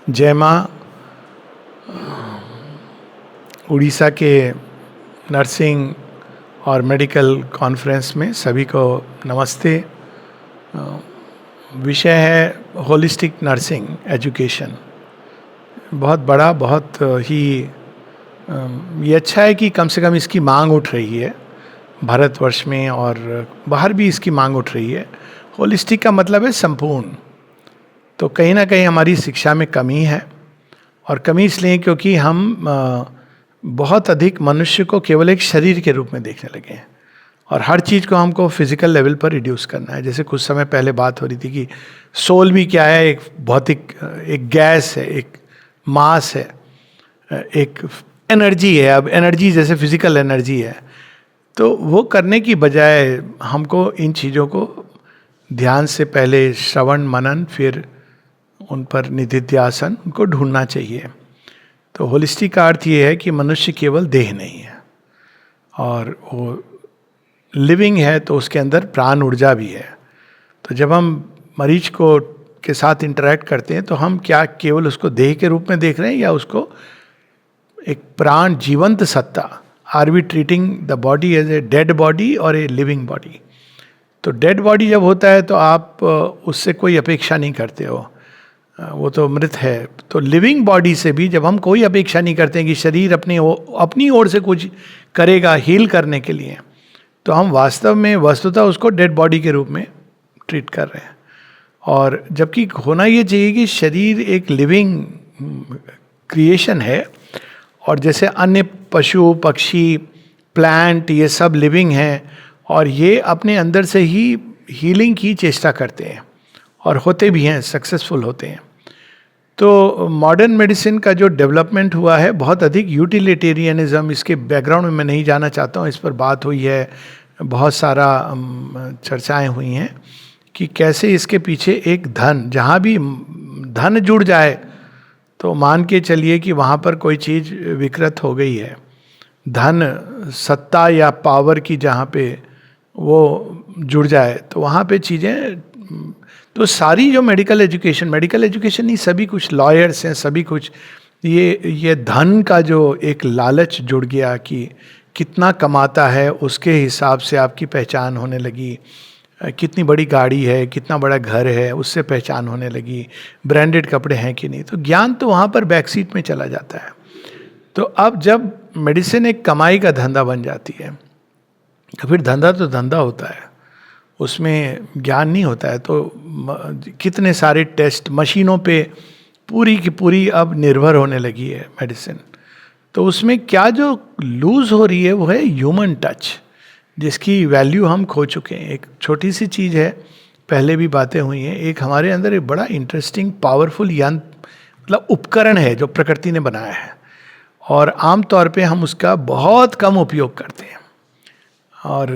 जय माँ। उड़ीसा के नर्सिंग और मेडिकल कॉन्फ्रेंस में सभी को नमस्ते। विषय है होलिस्टिक नर्सिंग एजुकेशन। बहुत बड़ा, बहुत ही ये अच्छा है कि कम से कम इसकी मांग उठ रही है भारतवर्ष में, और बाहर भी इसकी मांग उठ रही है। होलिस्टिक का मतलब है संपूर्ण। तो कहीं ना कहीं हमारी शिक्षा में कमी है, और कमी इसलिए क्योंकि हम बहुत अधिक मनुष्य को केवल एक शरीर के रूप में देखने लगे हैं, और हर चीज़ को हमको फिजिकल लेवल पर रिड्यूस करना है। जैसे कुछ समय पहले बात हो रही थी कि सोल भी क्या है, एक भौतिक, एक गैस है, एक मास है, एक एनर्जी है। अब एनर्जी जैसे फिजिकल एनर्जी है, तो वो करने की बजाय हमको इन चीज़ों को ध्यान से पहले श्रवण मनन, फिर उन पर निधिध्यासन, उनको ढूंढना चाहिए। तो होलिस्टिक का अर्थ ये है कि मनुष्य केवल देह नहीं है, और वो लिविंग है, तो उसके अंदर प्राण ऊर्जा भी है। तो जब हम मरीज को के साथ इंटरेक्ट करते हैं, तो हम क्या केवल उसको देह के रूप में देख रहे हैं, या उसको एक प्राण जीवंत सत्ता? Are we treating the body as a dead body और ए लिविंग बॉडी? तो डेड बॉडी जब होता है तो आप उससे कोई अपेक्षा नहीं करते हो, वो तो मृत है। तो लिविंग बॉडी से भी जब हम कोई अपेक्षा नहीं करते हैं कि शरीर अपनी ओर से कुछ करेगा हील करने के लिए, तो हम वास्तव में वस्तुतः उसको डेड बॉडी के रूप में ट्रीट कर रहे हैं। और जबकि होना ये चाहिए कि शरीर एक लिविंग क्रिएशन है, और जैसे अन्य पशु पक्षी प्लांट ये सब लिविंग हैं, और ये अपने अंदर से ही हीलिंग की चेष्टा करते हैं, और होते भी हैं, सक्सेसफुल होते हैं। तो मॉडर्न मेडिसिन का जो डेवलपमेंट हुआ है, बहुत अधिक यूटिलिटेरियनिज्म, इसके बैकग्राउंड में मैं नहीं जाना चाहता हूँ, इस पर बात हुई है, बहुत सारा चर्चाएं हुई हैं कि कैसे इसके पीछे एक धन, जहाँ भी धन जुड़ जाए तो मान के चलिए कि वहाँ पर कोई चीज़ विकृत हो गई है। धन, सत्ता या पावर की जहाँ पे वो जुड़ जाए, तो वहाँ पे चीज़ें, तो सारी जो मेडिकल एजुकेशन नहीं, सभी कुछ लॉयर्स हैं, सभी कुछ ये धन का जो एक लालच जुड़ गया कि कितना कमाता है उसके हिसाब से आपकी पहचान होने लगी। कितनी बड़ी गाड़ी है, कितना बड़ा घर है, उससे पहचान होने लगी। ब्रांडेड कपड़े हैं कि नहीं, तो ज्ञान तो वहाँ पर बैक सीट में चला जाता है। तो अब जब मेडिसिन एक कमाई का धंधा बन जाती है, तो फिर धंधा तो धंधा होता है, उसमें ज्ञान नहीं होता है। तो कितने सारे टेस्ट मशीनों पे पूरी की पूरी अब निर्भर होने लगी है मेडिसिन। तो उसमें क्या जो लूज हो रही है वो है ह्यूमन टच, जिसकी वैल्यू हम खो चुके हैं। एक छोटी सी चीज़ है, पहले भी बातें हुई हैं, एक हमारे अंदर एक बड़ा इंटरेस्टिंग पावरफुल यंत्र, मतलब उपकरण है जो प्रकृति ने बनाया है, और आम तौर पे हम उसका बहुत कम उपयोग करते हैं। और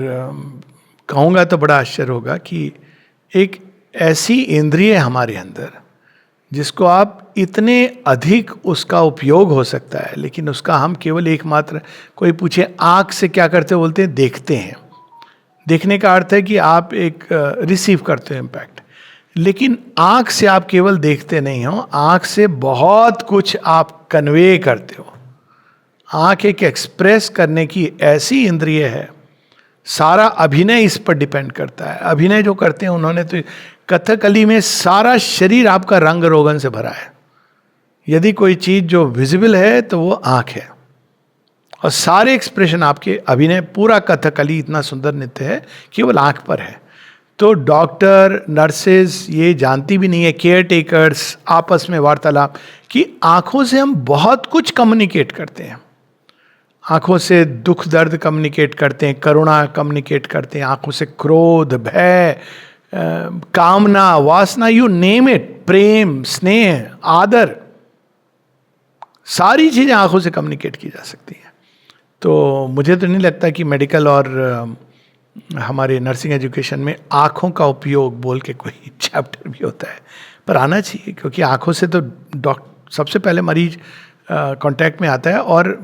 कहूँगा तो बड़ा आश्चर्य होगा कि एक ऐसी इंद्रिय हमारे अंदर जिसको आप इतने अधिक उसका उपयोग हो सकता है, लेकिन उसका हम केवल एकमात्र, कोई पूछे आँख से क्या करते, बोलते हैं देखते हैं। देखने का अर्थ है कि आप एक रिसीव करते हो इम्पैक्ट, लेकिन आँख से आप केवल देखते नहीं हो, आँख से बहुत कुछ आप कन्वे करते हो। आँख एक एक्सप्रेस करने की ऐसी इंद्रिय है, सारा अभिनय इस पर डिपेंड करता है। अभिनय जो करते हैं उन्होंने, तो कथकली में सारा शरीर आपका रंग रोगन से भरा है। यदि कोई चीज जो विजिबल है तो वो आंख है, और सारे एक्सप्रेशन आपके अभिनय, पूरा कथकली इतना सुंदर नृत्य है, केवल आंख पर है। तो डॉक्टर, नर्सेज ये जानती भी नहीं है, केयर टेकर्स आपस में वार्तालाप, कि आंखों से हम बहुत कुछ कम्युनिकेट करते हैं। आंखों से दुख दर्द कम्युनिकेट करते हैं, करुणा कम्युनिकेट करते हैं, आंखों से क्रोध, भय, कामना, वासना, यू नेम इट, प्रेम, स्नेह, आदर, सारी चीजें आंखों से कम्युनिकेट की जा सकती हैं। तो मुझे तो नहीं लगता कि मेडिकल और हमारे नर्सिंग एजुकेशन में आंखों का उपयोग बोल के कोई चैप्टर भी होता है, पर आना चाहिए, क्योंकि आंखों से तो सबसे पहले मरीज कांटेक्ट में आता है। और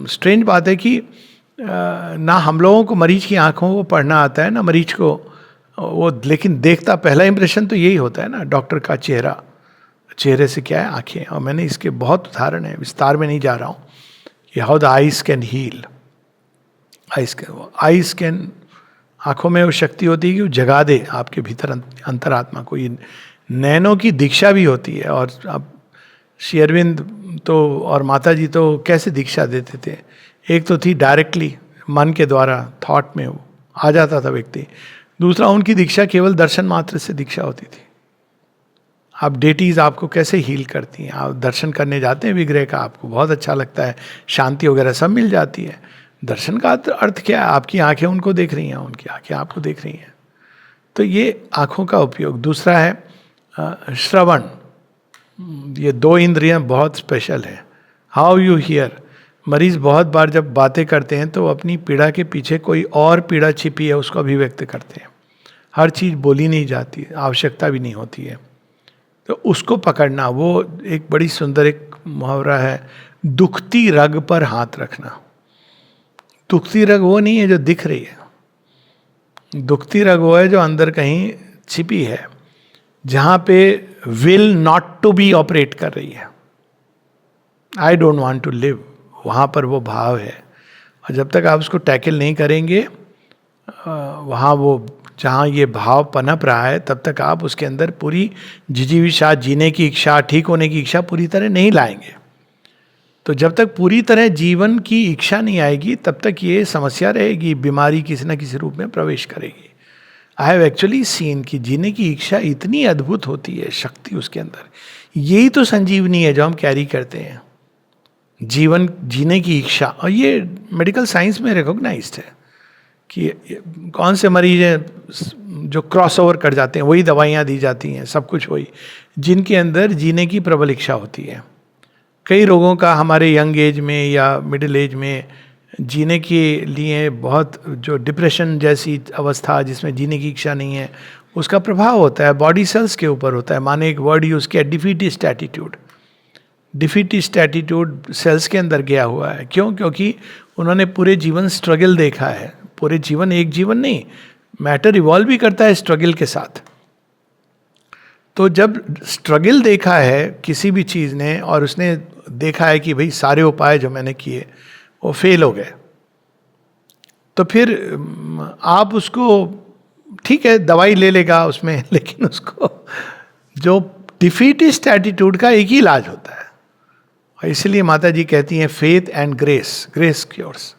स्ट्रेंज बात है कि ना हम लोगों को मरीज की आंखों को पढ़ना आता है, ना मरीज को वो, लेकिन देखता पहला इंप्रेशन तो यही होता है ना, डॉक्टर का चेहरा, चेहरे से क्या है, आंखें। और मैंने इसके बहुत उदाहरण है, विस्तार में नहीं जा रहा हूँ कि how the eyes can heal. Eyes can, आंखों में वो शक्ति होती है कि वो जगा दे आपके भीतर अंतरात्मा को। ये नैनों की दीक्षा भी होती है। और अब श्री अरविंद तो और माता जी तो कैसे दीक्षा देते थे, एक तो थी डायरेक्टली मन के द्वारा, थॉट में वो आ जाता था व्यक्ति। दूसरा, उनकी दीक्षा केवल दर्शन मात्र से दीक्षा होती थी। आप डेटीज आपको कैसे हील करती हैं, आप दर्शन करने जाते हैं विग्रह का, आपको बहुत अच्छा लगता है, शांति वगैरह सब मिल जाती है। दर्शन का अर्थ क्या है, आपकी आंखें उनको देख रही हैं, उनकी आंखें आपको देख रही हैं। तो ये आंखों का उपयोग। दूसरा है श्रवण। ये दो इंद्रियां बहुत स्पेशल है। How you here. मरीज बहुत बार जब बातें करते हैं तो अपनी पीड़ा के पीछे कोई और पीड़ा छिपी है उसको अभिव्यक्त करते हैं। हर चीज़ बोली नहीं जाती, आवश्यकता भी नहीं होती है। तो उसको पकड़ना, वो एक बड़ी सुंदर एक मुहावरा है, दुखती रग पर हाथ रखना। दुखती रग वो नहीं है जो दिख रही है, दुखती रग वो है जो अंदर कहीं छिपी है, जहाँ पे will not to be operate कर रही है। I don't want to live, वहाँ पर वो भाव है। और जब तक आप उसको टैकल नहीं करेंगे, वहाँ वो जहाँ ये भाव पनप रहा है, तब तक आप उसके अंदर पूरी जिजीविषा, जीने की इच्छा, ठीक होने की इच्छा पूरी तरह नहीं लाएंगे। तो जब तक पूरी तरह जीवन की इच्छा नहीं आएगी, तब तक ये समस्या रहेगी, बीमारी किसी न किसी रूप में प्रवेश करेगी। आई हैव एक्चुअली सीन कि जीने की इच्छा इतनी अद्भुत होती है, शक्ति उसके अंदर। यही तो संजीवनी है जो हम कैरी करते हैं, जीवन जीने की इच्छा। और ये मेडिकल साइंस में रिकॉग्नाइज्ड है कि कौन से मरीज हैं जो क्रॉस ओवर कर जाते हैं, वही दवाइयाँ दी जाती हैं, सब कुछ वही, जिनके अंदर जीने की प्रबल इच्छा होती है। कई रोगों का हमारे यंग एज में या मिडिल एज में जीने के लिए बहुत, जो डिप्रेशन जैसी अवस्था जिसमें जीने की इच्छा नहीं है, उसका प्रभाव होता है बॉडी सेल्स के ऊपर होता है। माने एक वर्ड यूज़ किया, defeatist attitude. Defeatist attitude cells के अंदर गया हुआ है। क्यों? क्योंकि उन्होंने पूरे जीवन स्ट्रगल देखा है। पूरे जीवन, एक जीवन नहीं, मैटर इवॉल्व भी करता है स्ट्रगल के साथ। तो जब स्ट्रगल देखा है किसी भी चीज़ ने, और उसने देखा है कि भाई सारे उपाय जो मैंने किए वो फेल हो गए, तो फिर आप उसको, ठीक है दवाई ले लेगा उसमें, लेकिन उसको जो डिफीटिस्ट एटीट्यूड का एक ही इलाज होता है। और इसलिए माता जी कहती हैं faith and grace, grace cures.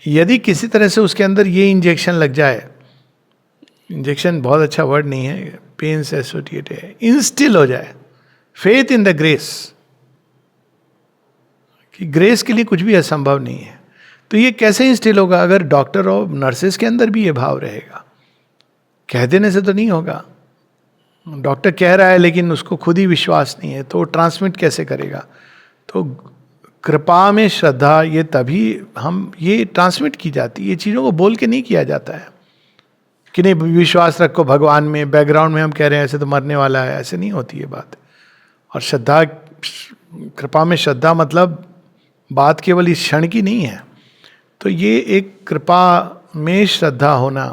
यदि किसी तरह से उसके अंदर ये इंजेक्शन लग जाए, इंजेक्शन बहुत अच्छा वर्ड नहीं है, पेन से एसोसिएटेड है, इंस्टिल हो जाए फेथ इन द ग्रेस, कि ग्रेस के लिए कुछ भी असंभव नहीं है। तो ये कैसे इंस्टिल होगा? अगर डॉक्टर और नर्सेस के अंदर भी ये भाव रहेगा। कह देने से तो नहीं होगा। डॉक्टर कह रहा है लेकिन उसको खुद ही विश्वास नहीं है, तो वो ट्रांसमिट कैसे करेगा? तो कृपा में श्रद्धा, ये तभी हम, ये ट्रांसमिट की जाती है। ये चीज़ों को बोल के नहीं किया जाता है कि नहीं विश्वास रखो भगवान में, बैकग्राउंड में हम कह रहे हैं ऐसे तो मरने वाला है, ऐसे नहीं होती है बात। और श्रद्धा, कृपा में श्रद्धा मतलब बात केवल इस क्षण की नहीं है। तो ये एक कृपा में श्रद्धा होना।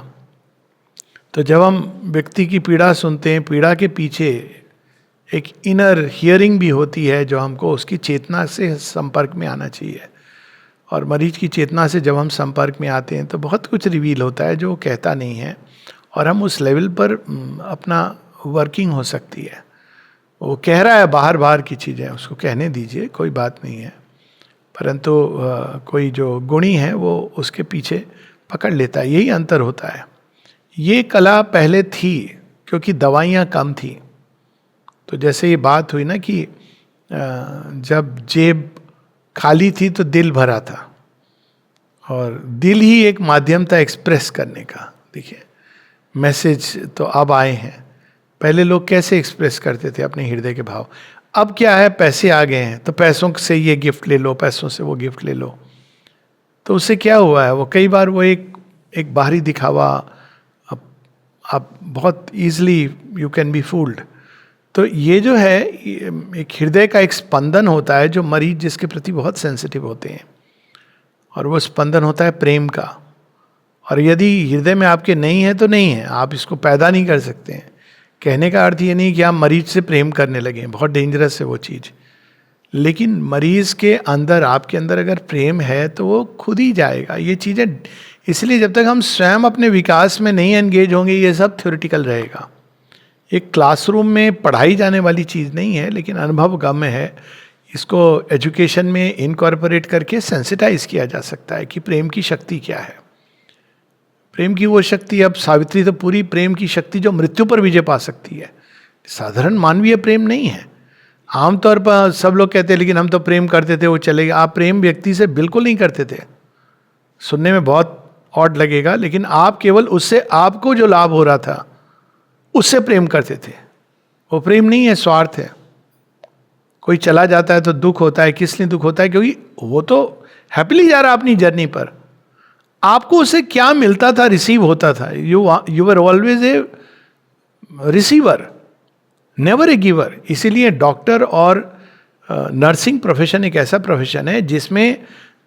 तो जब हम व्यक्ति की पीड़ा सुनते हैं, पीड़ा के पीछे एक इनर हियरिंग भी होती है जो हमको उसकी चेतना से संपर्क में आना चाहिए। और मरीज की चेतना से जब हम संपर्क में आते हैं तो बहुत कुछ रिवील होता है जो वो कहता नहीं है, और हम उस लेवल पर अपना वर्किंग हो सकती है। वो कह रहा है बाहर बाहर की चीज़ें, उसको कहने दीजिए, कोई बात नहीं है, परंतु कोई जो गुणी है वो उसके पीछे पकड़ लेता है। यही अंतर होता है। ये कला पहले थी क्योंकि दवाइयाँ कम थी। तो जैसे ये बात हुई ना कि जब जेब खाली थी तो दिल भरा था, और दिल ही एक माध्यम था एक्सप्रेस करने का। देखिए मैसेज तो अब आए हैं, पहले लोग कैसे एक्सप्रेस करते थे अपने हृदय के भाव। अब क्या है, पैसे आ गए हैं तो पैसों से ये गिफ्ट ले लो, पैसों से वो गिफ्ट ले लो। तो उससे क्या हुआ है, वो कई बार वो एक बाहरी दिखावा, आप बहुत easily you can be fooled. तो ये जो है एक हृदय का एक स्पंदन होता है जो मरीज जिसके प्रति बहुत सेंसिटिव होते हैं, और वो स्पंदन होता है प्रेम का। और यदि हृदय में आपके नहीं है तो नहीं है, आप इसको पैदा नहीं कर सकते हैं, कहने का अर्थ ये नहीं कि आप मरीज से प्रेम करने लगे, बहुत डेंजरस है वो चीज़। लेकिन मरीज के अंदर, आपके अंदर अगर प्रेम है तो वो खुद ही जाएगा। ये चीज़ें, इसलिए जब तक हम स्वयं अपने विकास में नहीं एंगेज होंगे, ये सब थ्योरेटिकल रहेगा। एक क्लासरूम में पढ़ाई जाने वाली चीज़ नहीं है, लेकिन अनुभव गम्य है। इसको एजुकेशन में इनकॉर्पोरेट करके सेंसिटाइज किया जा सकता है कि प्रेम की शक्ति क्या है। प्रेम की वो शक्ति, अब सावित्री तो पूरी प्रेम की शक्ति जो मृत्यु पर विजय पा सकती है, साधारण मानवीय प्रेम नहीं है। आमतौर पर सब लोग कहते हैं लेकिन हम तो प्रेम करते थे, वो चले गए। आप प्रेम व्यक्ति से बिल्कुल नहीं करते थे। सुनने में बहुत ऑड लगेगा, लेकिन आप केवल उससे आपको जो लाभ हो रहा था उससे प्रेम करते थे। वो प्रेम नहीं है, स्वार्थ है। कोई चला जाता है तो दुख होता है। किस लिए दुख होता है? क्योंकि वो तो हैप्पीली जा रहा अपनी जर्नी पर, आपको उससे क्या मिलता था? रिसीव होता था। You were always a receiver, never a giver. इसीलिए डॉक्टर और नर्सिंग प्रोफेशन एक ऐसा प्रोफेशन है जिसमें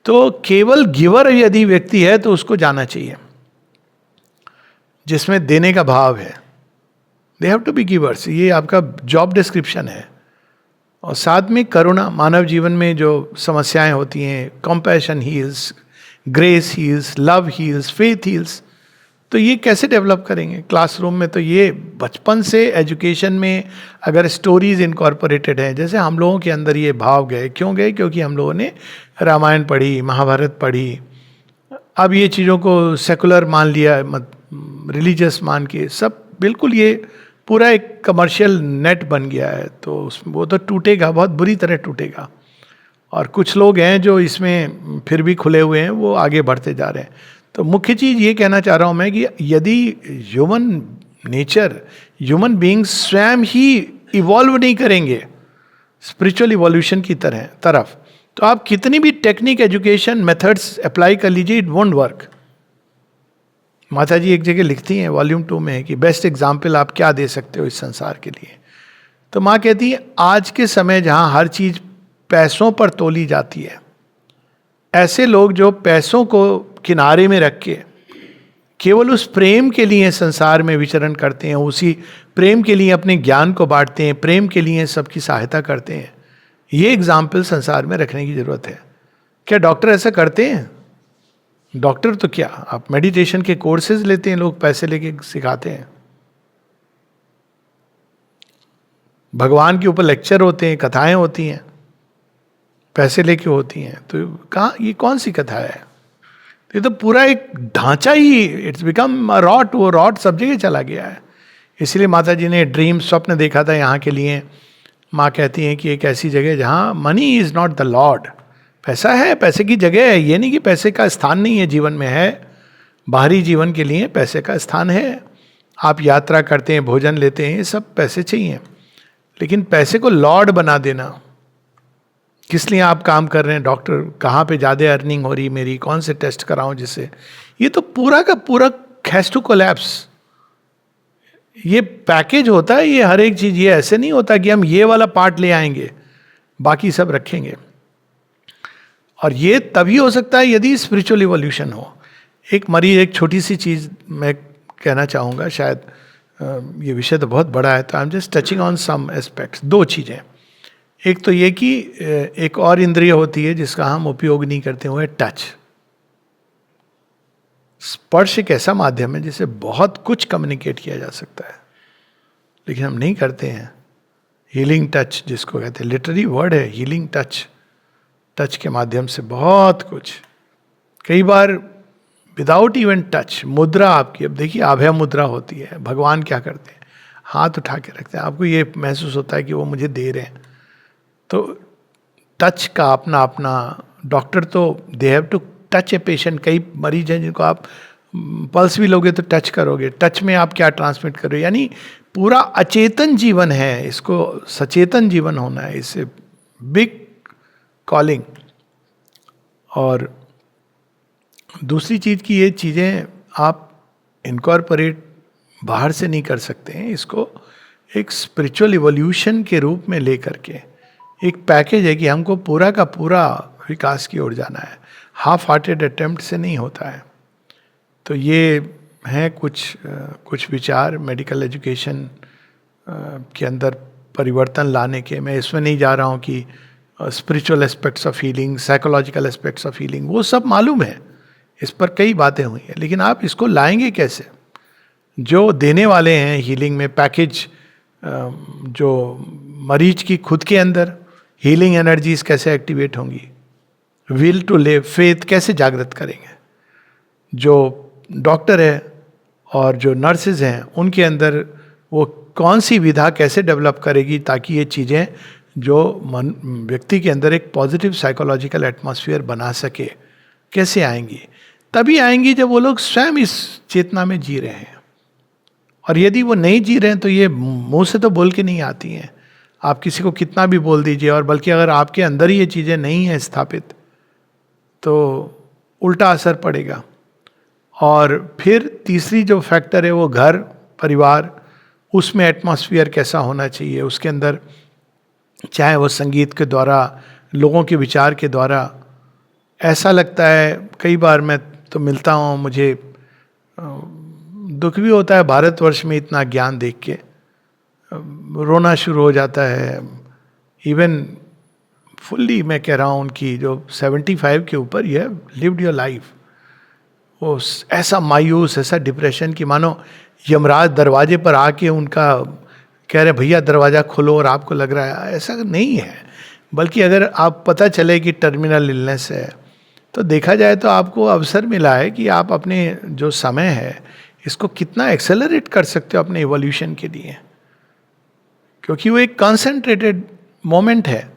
तो केवल गिवर यदि व्यक्ति है तो उसको जाना चाहिए, जिसमें देने का भाव है। They have to be givers, ये आपका जॉब डिस्क्रिप्शन है। और साथ में करुणा, मानव जीवन में जो समस्याएं होती हैं, compassion heels, grace heels, love heels, faith heels. तो ये कैसे डेवलप करेंगे? क्लासरूम में तो ये बचपन से एजुकेशन में अगर स्टोरीज इनकॉर्पोरेटेड हैं, जैसे हम लोगों के अंदर ये भाव गए, क्यों गए? क्योंकि हम लोगों ने रामायण पढ़ी, महाभारत पढ़ी। अब ये चीज़ों को सेकुलर मान लिया, रिलीजियस मान के सब, बिल्कुल ये पूरा एक कमर्शियल नेट बन गया है। तो वो तो टूटेगा, बहुत बुरी तरह टूटेगा। और कुछ लोग हैं जो इसमें फिर भी खुले हुए हैं, वो आगे बढ़ते जा रहे हैं। तो मुख्य चीज़ ये कहना चाह रहा हूँ मैं कि यदि ह्यूमन नेचर, ह्यूमन बीइंग्स स्वयं ही इवॉल्व नहीं करेंगे स्पिरिचुअल इवोल्यूशन की तरफ, तो आप कितनी भी टेक्निक, एजुकेशन, मेथड्स अप्लाई कर लीजिए, इट वोंट वर्क। माता जी एक जगह लिखती हैं, वॉल्यूम 2 में है कि बेस्ट एग्जाम्पल आप क्या दे सकते हो इस संसार के लिए। तो माँ कहती है, आज के समय जहाँ हर चीज़ पैसों पर तोली जाती है, ऐसे लोग जो पैसों को किनारे में रख के केवल उस प्रेम के लिए संसार में विचरण करते हैं, उसी प्रेम के लिए अपने ज्ञान को बांटते हैं, प्रेम के लिए सबकी सहायता करते हैं, ये एग्जाम्पल संसार में रखने की जरूरत है। क्या डॉक्टर ऐसा करते हैं? डॉक्टर तो क्या, आप मेडिटेशन के कोर्सेज लेते हैं, लोग पैसे लेके सिखाते हैं। भगवान के ऊपर लेक्चर होते हैं, कथाएं होती हैं, पैसे लेके होती हैं। तो कहाँ, ये कौन सी कथा है? ये तो पूरा एक ढांचा ही, इट्स बिकम रॉट। वो रॉट सब जगह चला गया है। इसलिए माता जी ने ड्रीम, स्वप्न देखा था यहाँ के लिए। माँ कहती हैं कि एक ऐसी जगह जहाँ money is not the Lord. पैसा है, पैसे की जगह है, ये नहीं कि पैसे का स्थान नहीं है जीवन में, है। बाहरी जीवन के लिए पैसे का स्थान है। आप यात्रा करते हैं, भोजन लेते हैं, ये सब पैसे चाहिए। लेकिन पैसे को लॉर्ड बना देना, किस लिए आप काम कर रहे हैं? डॉक्टर, कहाँ पे ज़्यादा अर्निंग हो रही मेरी, कौन से टेस्ट कराऊं जिससे, ये तो पूरा का पूरा हैज टू कोलैप्स। ये पैकेज होता है, ये हर एक चीज़। ये ऐसे नहीं होता कि हम ये वाला पार्ट ले आएंगे, बाकी सब रखेंगे। और ये तभी हो सकता है यदि स्पिरिचुअल इवोल्यूशन हो। एक मरीज, एक छोटी सी चीज़ मैं कहना चाहूँगा, शायद ये विषय तो बहुत बड़ा है, तो I am just touching on some aspects. 2 चीज़ें। एक तो ये कि एक और इंद्रिय होती है जिसका हम उपयोग नहीं करते हुए, टच। स्पर्श एक ऐसा माध्यम है जिससे बहुत कुछ कम्युनिकेट किया जा सकता है, लेकिन हम नहीं करते हैं। हीलिंग टच जिसको कहते हैं, लिटरली वर्ड है हीलिंग टच। टच के माध्यम से बहुत कुछ, कई बार विदाउट इवन टच। मुद्रा आपकी, अब देखिए अभय मुद्रा होती है। भगवान क्या करते हैं? हाथ उठा के रखते हैं, आपको ये महसूस होता है कि वो मुझे दे रहे हैं। तो टच का अपना अपना, डॉक्टर तो they have to touch a patient. कई मरीज हैं जिनको आप पल्स भी लोगे तो टच करोगे, टच में आप क्या ट्रांसमिट करोगे। यानी पूरा अचेतन जीवन है, इसको सचेतन जीवन होना है। इससे बिग कॉलिंग। और दूसरी चीज़ की, ये चीज़ें आप इनकॉर्पोरेट बाहर से नहीं कर सकते हैं, इसको एक स्पिरिचुअल इवोल्यूशन के रूप में ले करके एक पैकेज है कि हमको पूरा का पूरा विकास की ओर जाना है। हाफ हार्टेड अटेम्प्ट से नहीं होता है। तो ये हैं कुछ विचार मेडिकल एजुकेशन के अंदर परिवर्तन लाने के, मैं इसमें नहीं जा रहा हूँ कि spiritual aspects of healing, psychological aspects of healing, वो सब मालूम है, इस पर कई बातें हुई हैं, लेकिन आप इसको लाएंगे कैसे? जो देने वाले हैं हीलिंग में पैकेज, जो मरीज की खुद के अंदर हीलिंग एनर्जीज कैसे एक्टिवेट होंगी, विल टू लिव, फेथ कैसे जागृत करेंगे, जो डॉक्टर है और जो नर्सेज हैं उनके अंदर वो कौन सी विधा कैसे डेवलप करेगी ताकि ये चीज़ें जो व्यक्ति के अंदर एक पॉजिटिव साइकोलॉजिकल एटमॉस्फेयर बना सके, कैसे आएंगी? तभी आएंगी जब वो लोग स्वयं इस चेतना में जी रहे हैं। और यदि वो नहीं जी रहे हैं तो ये मुंह से तो बोल के नहीं आती हैं, आप किसी को कितना भी बोल दीजिए, और बल्कि अगर आपके अंदर ही ये चीज़ें नहीं हैं स्थापित तो उल्टा असर पड़ेगा। और फिर तीसरी जो फैक्टर है वो घर परिवार, उसमें एटमॉस्फेयर कैसा होना चाहिए, उसके अंदर चाहे वो संगीत के द्वारा, लोगों के विचार के द्वारा। ऐसा लगता है कई बार मैं तो मिलता हूँ, मुझे दुख भी होता है भारतवर्ष में इतना ज्ञान देख के, रोना शुरू हो जाता है। इवन फुल्ली मैं कह रहा हूँ, उनकी जो 75 के ऊपर ये लिव्ड योर लाइफ, वो ऐसा मायूस, ऐसा डिप्रेशन कि मानो यमराज दरवाजे पर आके उनका कह रहे भैया दरवाज़ा खोलो, और आपको लग रहा है ऐसा नहीं है। बल्कि अगर आप पता चले कि टर्मिनल इलनेस है तो देखा जाए तो आपको अवसर मिला है कि आप अपने जो समय है इसको कितना एक्सेलरेट कर सकते हो अपने इवोल्यूशन के लिए, क्योंकि वो एक कॉन्सेंट्रेटेड मोमेंट है।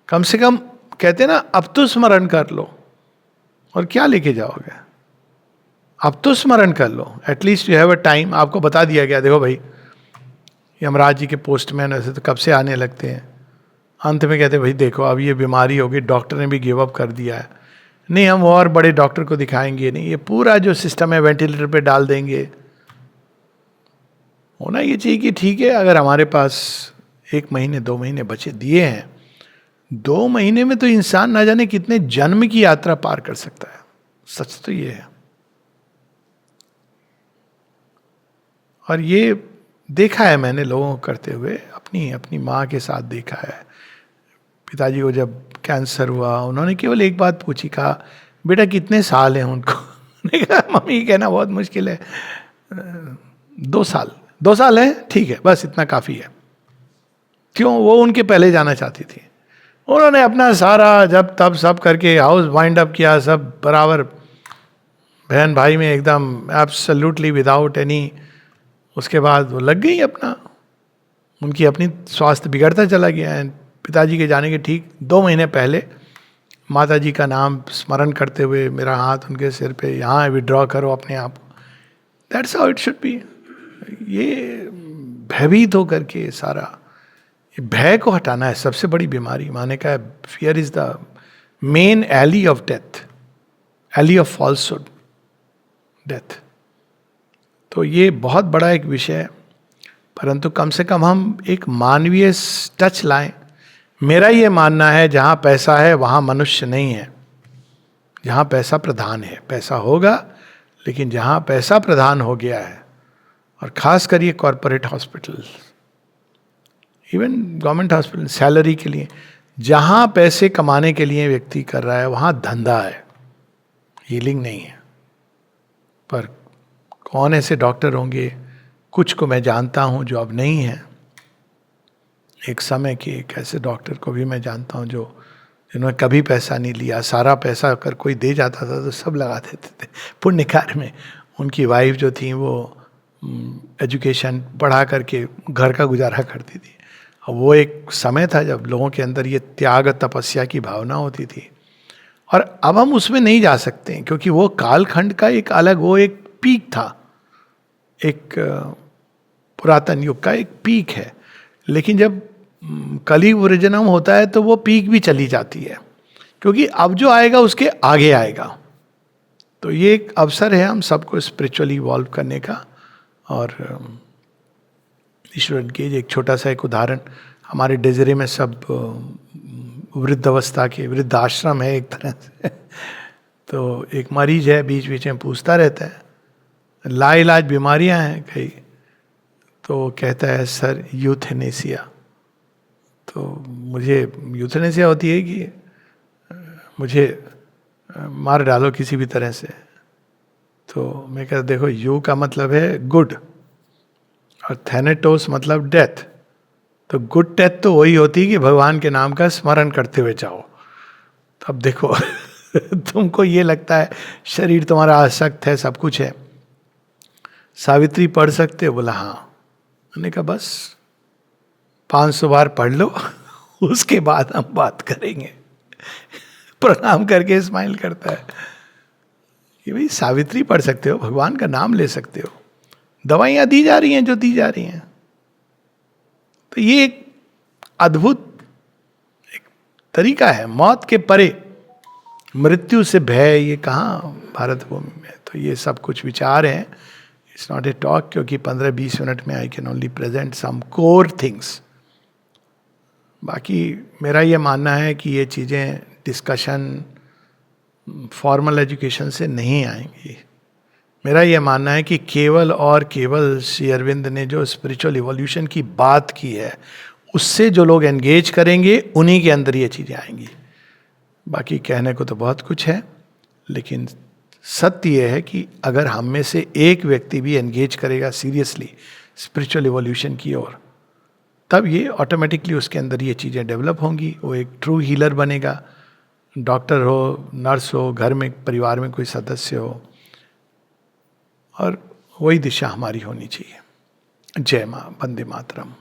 कम से कम कहते हैं ना, अब तो स्मरण कर लो, और क्या लेके जाओगे? अब तो स्मरण कर लो, at least you have a time. आपको बता दिया गया देखो भाई यमराज जी के पोस्टमैन ऐसे तो कब से आने लगते हैं, अंत में कहते भाई देखो अब ये बीमारी होगी, डॉक्टर ने भी गिव अप कर दिया है, नहीं हम और बड़े डॉक्टर को दिखाएंगे नहीं, ये पूरा जो सिस्टम है वेंटिलेटर पे डाल देंगे। होना ये चाहिए कि ठीक है, अगर हमारे पास 1 महीने 2 महीने बचे दिए हैं, 2 महीने में तो इंसान ना जाने कितने जन्म की यात्रा पार कर सकता है। सच तो ये है। और ये देखा है मैंने लोगों को करते हुए, अपनी माँ के साथ देखा है। पिताजी को जब कैंसर हुआ, उन्होंने केवल एक बात पूछी, कहा बेटा कितने साल हैं उनको? मैंने कहा मम्मी कहना बहुत मुश्किल है, 2 साल। 2 साल है, ठीक है, बस इतना काफ़ी है। क्यों? वो उनके पहले जाना चाहती थी। उन्होंने अपना सारा जब तब सब करके हाउस वाइंड अप किया, सब बराबर बहन भाई में एकदम एब्सोल्युटली विदाउट एनी। उसके बाद वो लग गई अपना, उनकी अपनी स्वास्थ्य बिगड़ता चला गया है। पिताजी के जाने के ठीक 2 महीने पहले माता जी का नाम स्मरण करते हुए मेरा हाथ उनके सिर पे, यहाँ विड्रॉ करो अपने आप। That's how it should be. ये भयभीत होकर के सारा, ये भय को हटाना है सबसे बड़ी बीमारी। माने का fear is the main ally of death, ally of falsehood, death. तो ये बहुत बड़ा एक विषय है, परंतु कम से कम हम एक मानवीय टच लाएं। मेरा ये मानना है जहाँ पैसा है वहाँ मनुष्य नहीं है, जहाँ पैसा प्रधान है। पैसा होगा, लेकिन जहाँ पैसा प्रधान हो गया है, और खास कर ये corporate hospital, even government hospital, salary के लिए, जहाँ पैसे कमाने के लिए व्यक्ति कर रहा है वहाँ धंधा है, हीलिंग नहीं है। पर कौन ऐसे डॉक्टर होंगे, कुछ को मैं जानता हूँ जो अब नहीं है। एक समय के एक ऐसे डॉक्टर को भी मैं जानता हूँ जो जिन्होंने कभी पैसा नहीं लिया, सारा पैसा अगर कोई दे जाता था तो सब लगा देते थे पुण्य कार्य में। उनकी वाइफ जो थी वो एजुकेशन पढ़ा करके घर का गुजारा करती थी। वो एक समय था जब लोगों के अंदर ये त्याग तपस्या की भावना होती थी, और अब हम उसमें नहीं जा सकते हैं, क्योंकि वो कालखंड का एक अलग, वो एक पीक था, एक पुरातन युग का एक पीक है। लेकिन जब कलियुग विरजनम होता है तो वो पीक भी चली जाती है, क्योंकि अब जो आएगा उसके आगे आएगा। तो ये एक अवसर है हम सबको स्पिरिचुअली इवॉल्व करने का। और ईश्वर के एक छोटा सा एक उदाहरण, हमारे डेजरे में सब वृद्ध अवस्था के, वृद्ध आश्रम है एक तरह से। तो एक मरीज है, बीच बीच में पूछता रहता है, लाइलाज बीमारियां हैं कई, तो वो कहता है सर यूथेनेसिया। तो मुझे यूथेनेसिया होती है कि मुझे मार डालो किसी भी तरह से। तो मैं कहता देखो, यू का मतलब है गुड और थैनेटोस मतलब डेथ। तो गुड डेथ तो वही होती है कि भगवान के नाम का स्मरण करते हुए जाओ। तो अब देखो तुमको ये लगता है शरीर तुम्हारा आसक्त है, सब कुछ है, सावित्री पढ़ सकते हो? बोला हाँ। मैंने कहा बस 500 बार पढ़ लो उसके बाद हम बात करेंगे। प्रणाम करके स्माइल करता है कि भाई सावित्री पढ़ सकते हो, भगवान का नाम ले सकते हो, दवाइयां दी जा रही हैं जो दी जा रही हैं। तो ये एक अद्भुत एक तरीका है, मौत के परे, मृत्यु से भय, ये कहाँ भारत भूमि में। तो ये सब कुछ विचार हैं, इट्स नॉट ए टॉक, क्योंकि 15-20 मिनट में I can only present some core things. बाकी मेरा ये मानना है कि ये चीज़ें डिस्कशन फॉर्मल एजुकेशन से नहीं आएंगी। मेरा ये मानना है कि केवल और केवल श्री अरविंद ने जो स्पिरिचुअल इवोल्यूशन की बात की है, उससे जो लोग एंगेज करेंगे उन्हीं के अंदर ये चीज़ें आएंगी। बाकी कहने को तो बहुत कुछ है, लेकिन सत्य यह है कि अगर हम में से एक व्यक्ति भी एंगेज करेगा सीरियसली स्पिरिचुअल इवोल्यूशन की ओर, तब ये ऑटोमेटिकली उसके अंदर ये चीज़ें डेवलप होंगी। वो एक ट्रू हीलर बनेगा, डॉक्टर हो, नर्स हो, घर में परिवार में कोई सदस्य हो, और वही दिशा हमारी होनी चाहिए। जय मां, वंदे मातरम।